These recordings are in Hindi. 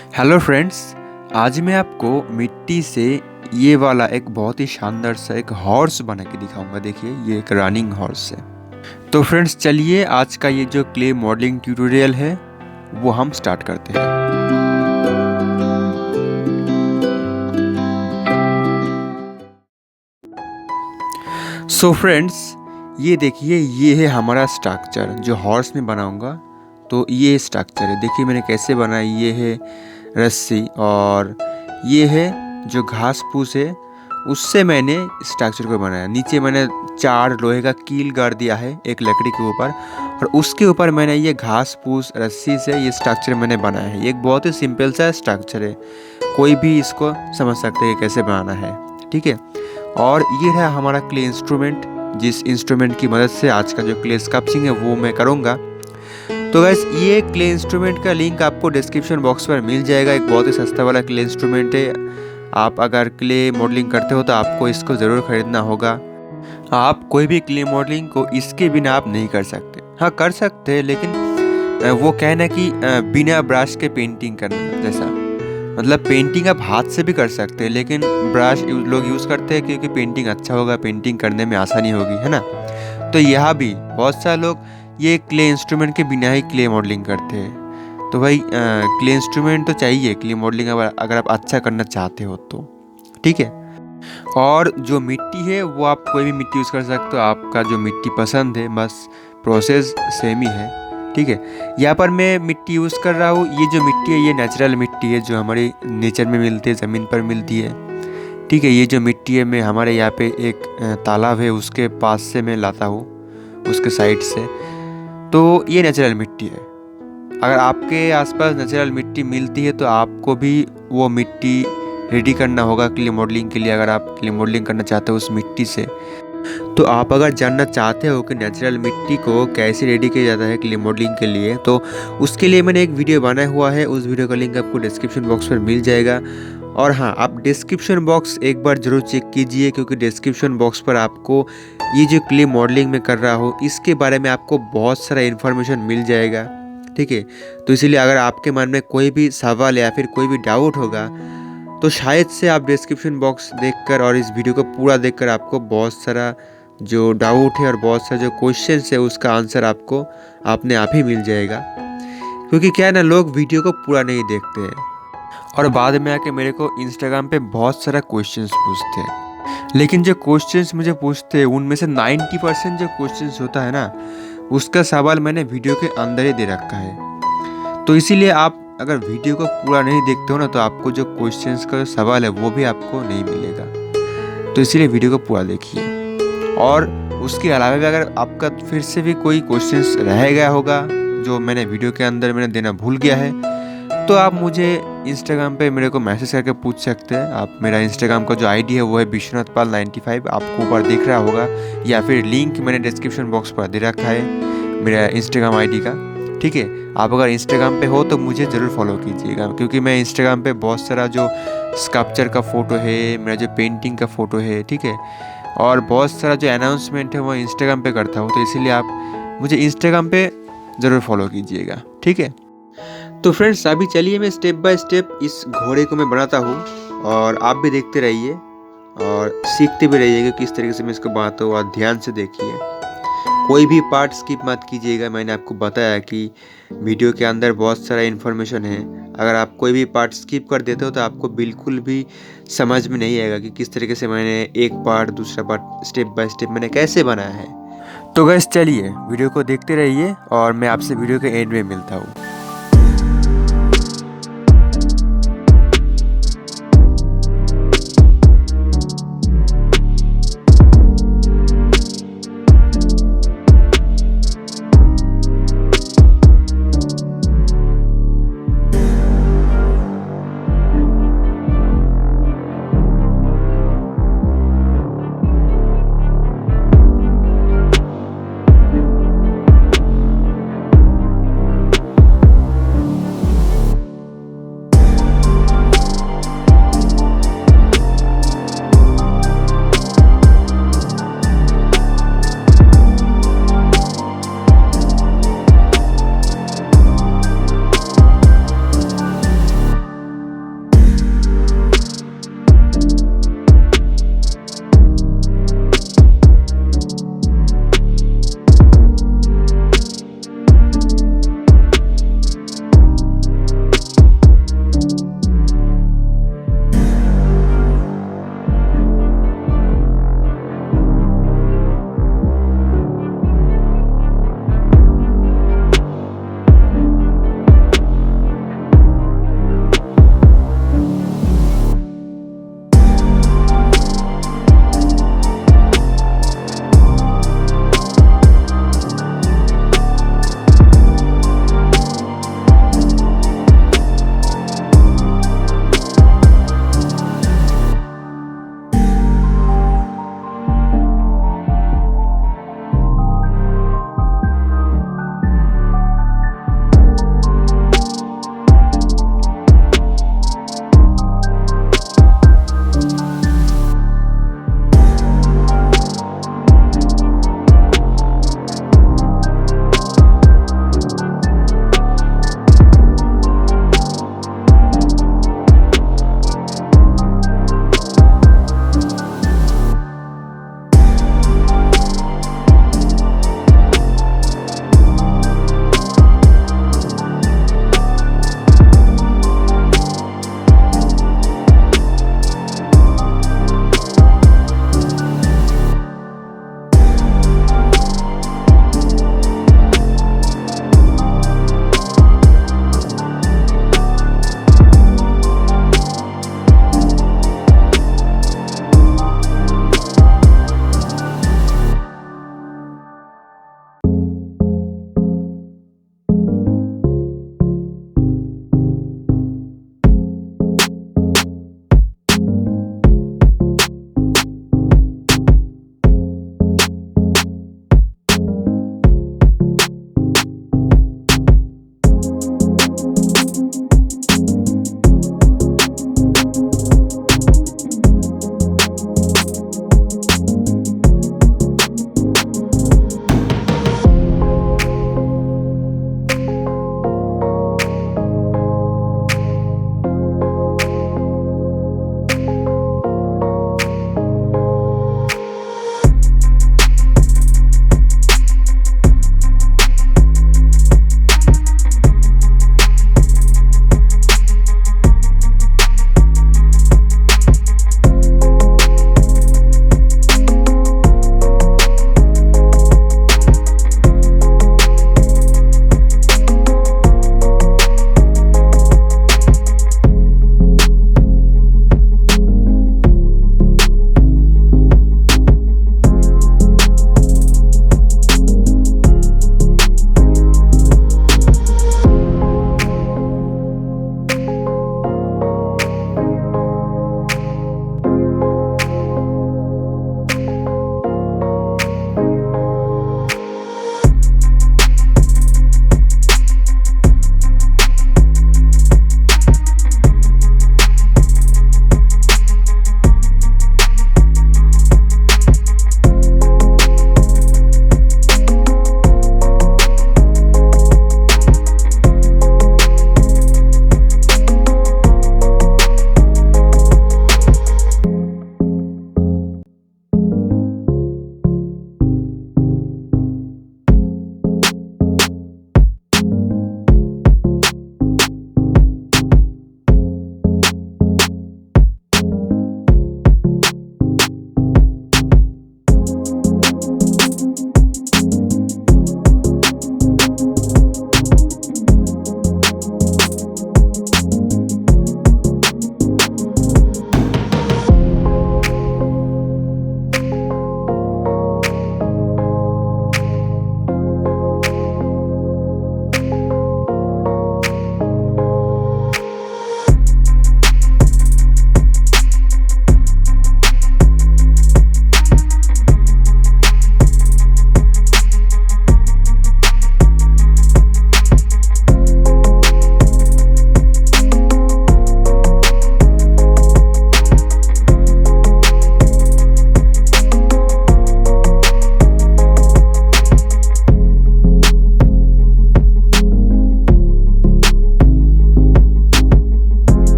Hello friends. आज मैं आपको मिट्टी से ये वाला एक बहुत ही शानदार सा एक हॉर्स बना के दिखाऊंगा। देखिए, ये एक रनिंग हॉर्स है। तो फ्रेंड्स, चलिए आज का ये जो क्ले मॉडलिंग ट्यूटोरियल है वो हम स्टार्ट करते हैं। सो फ्रेंड्स, ये देखिए, ये है हमारा स्ट्रक्चर जो हॉर्स में बनाऊंगा। तो ये स्ट्रक्चर है, देखिए मैंने कैसे बनाया। ये है रस्सी और ये है जो घास फूस है, उससे मैंने स्ट्रक्चर को बनाया। नीचे मैंने 4 लोहे का कील गाड़ दिया है एक लकड़ी के ऊपर, और उसके ऊपर मैंने ये घास फूस रस्सी से ये स्ट्रक्चर मैंने बनाया है। ये एक बहुत ही सिंपल सा स्ट्रक्चर है, कोई भी इसको समझ सकते हैं कैसे बनाना है, ठीक है। और ये है हमारा क्ले इंस्ट्रूमेंट, जिस इंस्ट्रूमेंट की मदद से आज का जो क्ले स्कल्पचिंग है वो मैं करूँगा। तो गैस, ये क्ले इंस्ट्रूमेंट का लिंक आपको डिस्क्रिप्शन बॉक्स पर मिल जाएगा। एक बहुत ही सस्ता वाला क्ले इंस्ट्रूमेंट है। आप अगर क्ले मॉडलिंग करते हो तो आपको इसको ज़रूर खरीदना होगा। आप कोई भी क्ले मॉडलिंग को इसके बिना आप नहीं कर सकते। हाँ, कर सकते हैं, लेकिन वो कहना कि बिना ब्रश के पेंटिंग करना जैसा, मतलब पेंटिंग आप हाथ से भी कर सकते हैं, लेकिन ब्रश लोग यूज़ करते हैं क्योंकि पेंटिंग अच्छा होगा, पेंटिंग करने में आसानी होगी, है ना। तो यहाँ भी बहुत सारे लोग ये क्ले इंस्ट्रूमेंट के बिना ही क्ले मॉडलिंग करते हैं। तो भाई, क्ले इंस्ट्रूमेंट तो चाहिए क्ले मॉडलिंग अगर आप अच्छा करना चाहते हो तो, ठीक है। और जो मिट्टी है वो आप कोई भी मिट्टी यूज़ कर सकते हो, आपका जो मिट्टी पसंद है, बस प्रोसेस सेम ही है, ठीक है। यहाँ पर मैं मिट्टी यूज़ कर रहा हूँ। ये जो मिट्टी है ये नेचुरल मिट्टी है जो हमारे नेचर में मिलती है, ज़मीन पर मिलती है, ठीक है। ये जो मिट्टी है मैं हमारे यहाँ पे एक तालाब है उसके पास से मैं लाता हूँ, उसके साइड से। तो ये नेचुरल मिट्टी है। अगर आपके आसपास नेचुरल मिट्टी मिलती है तो आपको भी वो मिट्टी रेडी करना होगा क्ले मॉडलिंग के लिए। अगर आप क्ले मॉडलिंग करना चाहते हो उस मिट्टी से, तो आप अगर जानना चाहते हो कि नेचुरल मिट्टी को कैसे रेडी किया जाता है क्ले मॉडलिंग के लिए, तो उसके लिए मैंने एक वीडियो बनाया हुआ है। उस वीडियो का लिंक आपको डिस्क्रिप्शन बॉक्स पर मिल जाएगा। और हाँ, आप डिस्क्रिप्शन बॉक्स एक बार ज़रूर चेक कीजिए, क्योंकि डिस्क्रिप्शन बॉक्स पर आपको ये जो क्ले मॉडलिंग में कर रहा हूँ इसके बारे में आपको बहुत सारा इन्फॉर्मेशन मिल जाएगा, ठीक है। तो इसीलिए अगर आपके मन में कोई भी सवाल या फिर कोई भी डाउट होगा तो शायद से आप डिस्क्रिप्शन बॉक्स देखकर और इस वीडियो को पूरा देखकर आपको बहुत सारा जो डाउट है और बहुत सारा जो क्वेश्चन है उसका आंसर आपको अपने आप ही मिल जाएगा। क्योंकि क्या है ना, लोग वीडियो को पूरा नहीं देखते हैं और बाद में आके मेरे को इंस्टाग्राम पे बहुत सारा क्वेश्चंस पूछते हैं। लेकिन जो क्वेश्चंस मुझे पूछते हैं उनमें से 90% जो क्वेश्चंस होता है ना, उसका सवाल मैंने वीडियो के अंदर ही दे रखा है। तो इसीलिए आप अगर वीडियो को पूरा नहीं देखते हो ना, तो आपको जो क्वेश्चंस का सवाल है वो भी आपको नहीं मिलेगा। तो इसीलिए वीडियो को पूरा देखिए। और उसके अलावा भी अगर आपका फिर से भी कोई क्वेश्चंस रह गया होगा जो मैंने वीडियो के अंदर मैंने देना भूल गया है, तो आप मुझे इंस्टाग्राम पे मेरे को मैसेज करके पूछ सकते हैं। आप मेरा इंस्टाग्राम का जो आईडी है वो है विश्वनाथपाल95, आपको ऊपर दिख रहा होगा, या फिर लिंक मैंने डिस्क्रिप्शन बॉक्स पर दे रखा है मेरा इंस्टाग्राम आईडी का, ठीक है। आप अगर इंस्टाग्राम पे हो तो मुझे ज़रूर फॉलो कीजिएगा, क्योंकि मैं इंस्टाग्राम पे बहुत सारा जो स्कल्पचर का फ़ोटो है, मेरा जो पेंटिंग का फ़ोटो है, ठीक है, और बहुत सारा जो अनाउंसमेंट है वो इंस्टाग्राम पे करता हूँ। तो इसीलिए आप मुझे इंस्टाग्राम पे ज़रूर फॉलो कीजिएगा, ठीक है। तो फ्रेंड्स, अभी चलिए मैं स्टेप बाय स्टेप इस घोड़े को मैं बनाता हूँ, और आप भी देखते रहिए और सीखते भी रहिएगा किस तरीके से मैं इसको बनाता हूँ। और ध्यान से देखिए, कोई भी पार्ट स्किप मत कीजिएगा। मैंने आपको बताया कि वीडियो के अंदर बहुत सारा इन्फॉर्मेशन है। अगर आप कोई भी पार्ट स्किप कर देते हो तो आपको बिल्कुल भी समझ में नहीं आएगा कि किस तरीके से मैंने एक पार्ट दूसरा पार्ट स्टेप बाय स्टेप मैंने कैसे बनाया है। तो गाइस, चलिए वीडियो को देखते रहिए और मैं आपसे वीडियो के एंड में मिलता हूँ।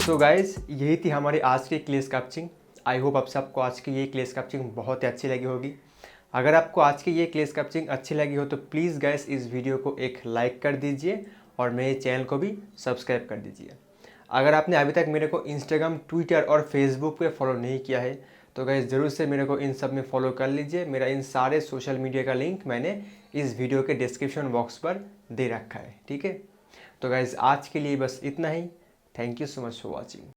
सो गाइज यही थी हमारी आज की क्ले स्कल्पचिंग। आई होप आप सबको आज की ये क्ले स्कल्पचिंग बहुत ही अच्छी लगी होगी। अगर आपको आज की ये क्ले स्कल्पचिंग अच्छी लगी हो तो प्लीज़ गाइस इस वीडियो को एक लाइक कर दीजिए और मेरे चैनल को भी सब्सक्राइब कर दीजिए। अगर आपने अभी तक मेरे को इंस्टाग्राम, ट्विटर और फेसबुक पे फॉलो नहीं किया है तो गाइस ज़रूर से मेरे को इन सब में फॉलो कर लीजिए। मेरा इन सारे सोशल मीडिया का लिंक मैंने इस वीडियो के डिस्क्रिप्शन बॉक्स पर दे रखा है, ठीक है। तो गाइस आज के लिए बस इतना ही। Thank you so much for watching.